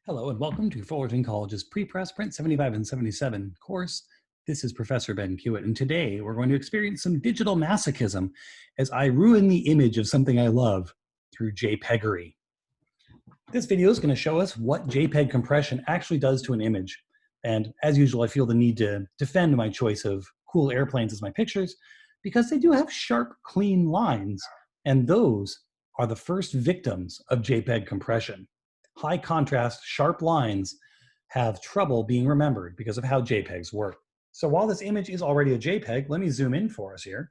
Hello and welcome to Fullerton College's Pre-Press Print 75 and 77 course. This is Professor Ben Hewitt, and today we're going to experience some digital masochism as I ruin the image of something I love through JPEGery. This video is going to show us what JPEG compression actually does to an image. And as usual, I feel the need to defend my choice of cool airplanes as my pictures because they do have sharp, clean lines, and those are the first victims of JPEG compression. High contrast, sharp lines have trouble being remembered because of how JPEGs work. So while this image is already a JPEG, let me zoom in for us here.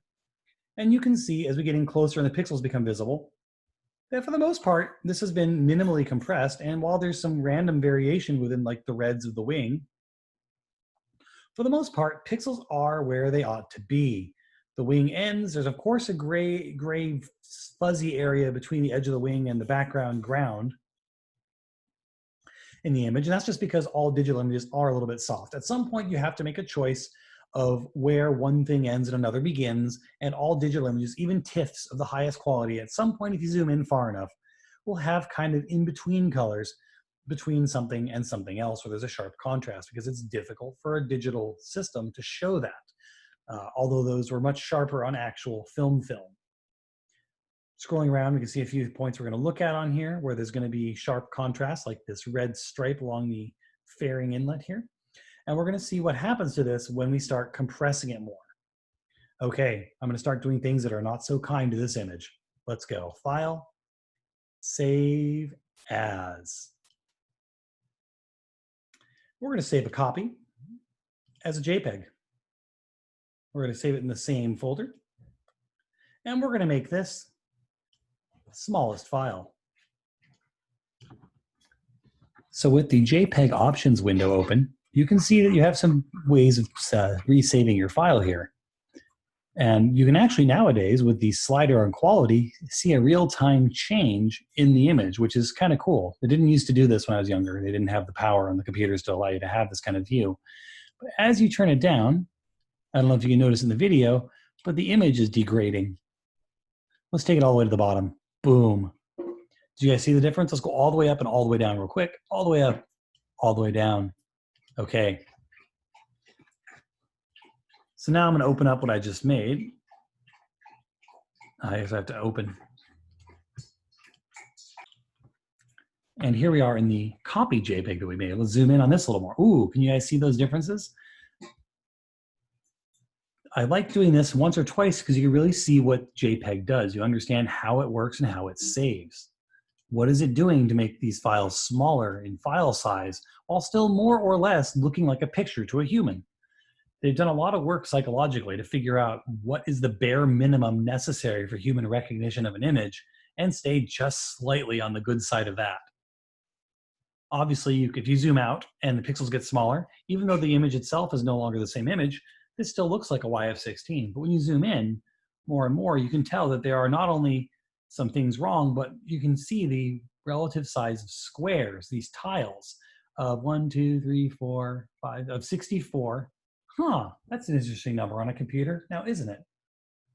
And you can see as we get in closer and the pixels become visible, that for the most part, this has been minimally compressed. And while there's some random variation within like the reds of the wing, for the most part, pixels are where they ought to be. The wing ends, there's of course a gray fuzzy area between the edge of the wing and the background ground in the image, and that's just because all digital images are a little bit soft. At some point, you have to make a choice of where one thing ends and another begins, and all digital images, even TIFFs of the highest quality, at some point, if you zoom in far enough, will have kind of in-between colors between something and something else where there's a sharp contrast, because it's difficult for a digital system to show that, although those were much sharper on actual film. Scrolling around, we can see a few points we're going to look at on here where there's going to be sharp contrast, like this red stripe along the fairing inlet here. And we're going to see what happens to this when we start compressing it more. Okay, I'm going to start doing things that are not so kind to this image. Let's go. File, save as. We're going to save a copy as a JPEG. We're going to save it in the same folder. And we're going to make this smallest file. So with the JPEG options window open, you can see that you have some ways of resaving your file here. And you can actually nowadays, with the slider on quality, see a real-time change in the image, which is kind of cool. They didn't used to do this when I was younger. They didn't have the power on the computers to allow you to have this kind of view. But as you turn it down, I don't know if you can notice in the video, but the image is degrading. Let's take it all the way to the bottom. Boom. Do you guys see the difference? Let's go all the way up and all the way down real quick. All the way up, all the way down. Okay. So now I'm going to open up what I just made. I just have to open. And here we are in the copy JPEG that we made. Let's zoom in on this a little more. Ooh, can you guys see those differences? I like doing this once or twice because you can really see what JPEG does. You understand how it works and how it saves. What is it doing to make these files smaller in file size while still more or less looking like a picture to a human? They've done a lot of work psychologically to figure out what is the bare minimum necessary for human recognition of an image and stay just slightly on the good side of that. Obviously, if you zoom out and the pixels get smaller, even though the image itself is no longer the same image, this still looks like a YF16. But when you zoom in more and more, you can tell that there are not only some things wrong, but you can see the relative size of squares, these tiles of 1, 2, 3, 4, 5, of 64. Huh, that's an interesting number on a computer now, isn't it?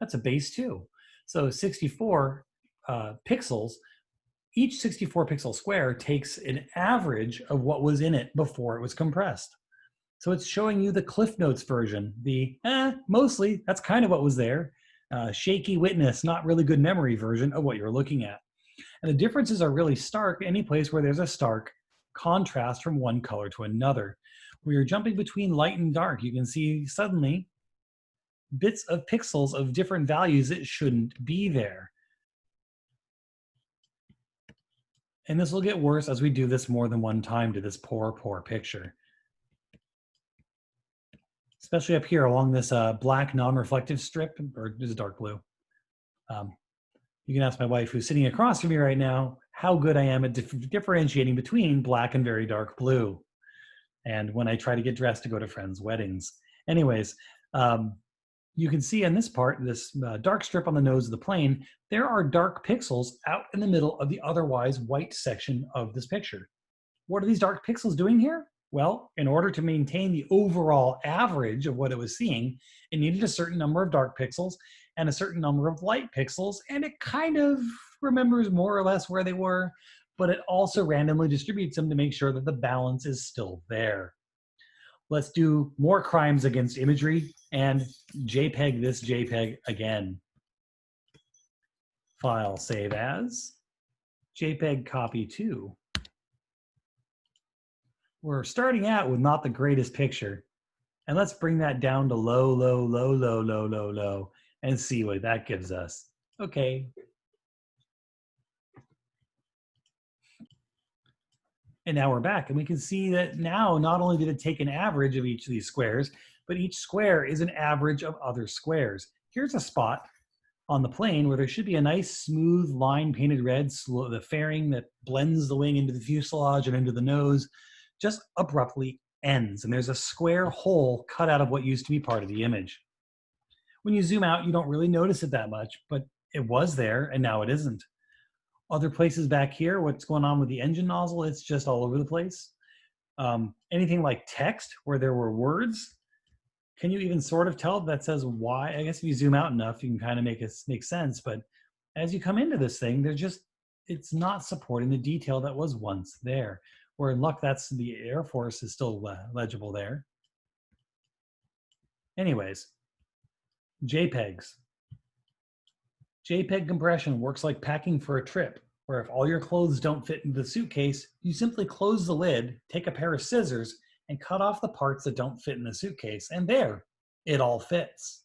That's a base 2. So 64 pixels, each 64 pixel square takes an average of what was in it before it was compressed. So it's showing you the Cliff Notes version, the mostly, that's kind of what was there, shaky witness, not really good memory version of what you're looking at. And the differences are really stark any place where there's a stark contrast from one color to another. Where you're jumping between light and dark, you can see suddenly bits of pixels of different values that shouldn't be there. And this will get worse as we do this more than one time to this poor picture. Especially up here along this black non-reflective strip, or is it dark blue? You can ask my wife, who's sitting across from me right now, how good I am at differentiating between black and very dark blue. And when I try to get dressed to go to friends' weddings. Anyways, you can see in this part, this dark strip on the nose of the plane, there are dark pixels out in the middle of the otherwise white section of this picture. What are these dark pixels doing here? Well, in order to maintain the overall average of what it was seeing, it needed a certain number of dark pixels and a certain number of light pixels, and it kind of remembers more or less where they were, but it also randomly distributes them to make sure that the balance is still there. Let's do more crimes against imagery and JPEG this JPEG again. File save as, JPEG copy to. We're starting out with not the greatest picture. And let's bring that down to low, low, low, low, low, low, low, and see what that gives us. Okay. And now we're back, and we can see that now not only did it take an average of each of these squares, but each square is an average of other squares. Here's a spot on the plane where there should be a nice smooth line painted red, the fairing that blends the wing into the fuselage and into the nose, just abruptly ends, and there's a square hole cut out of what used to be part of the image. When you zoom out, you don't really notice it that much, but it was there and now it isn't. Other places back here, what's going on with the engine nozzle, it's just all over the place. Anything like text where there were words, can you even sort of tell that says why? I guess if you zoom out enough, you can kind of make sense, but as you come into this thing, it's not supporting the detail that was once there. Or in luck, that's the Air Force is still legible there. Anyways, JPEGs. JPEG compression works like packing for a trip, where if all your clothes don't fit into the suitcase, you simply close the lid, take a pair of scissors, and cut off the parts that don't fit in the suitcase, and there, it all fits.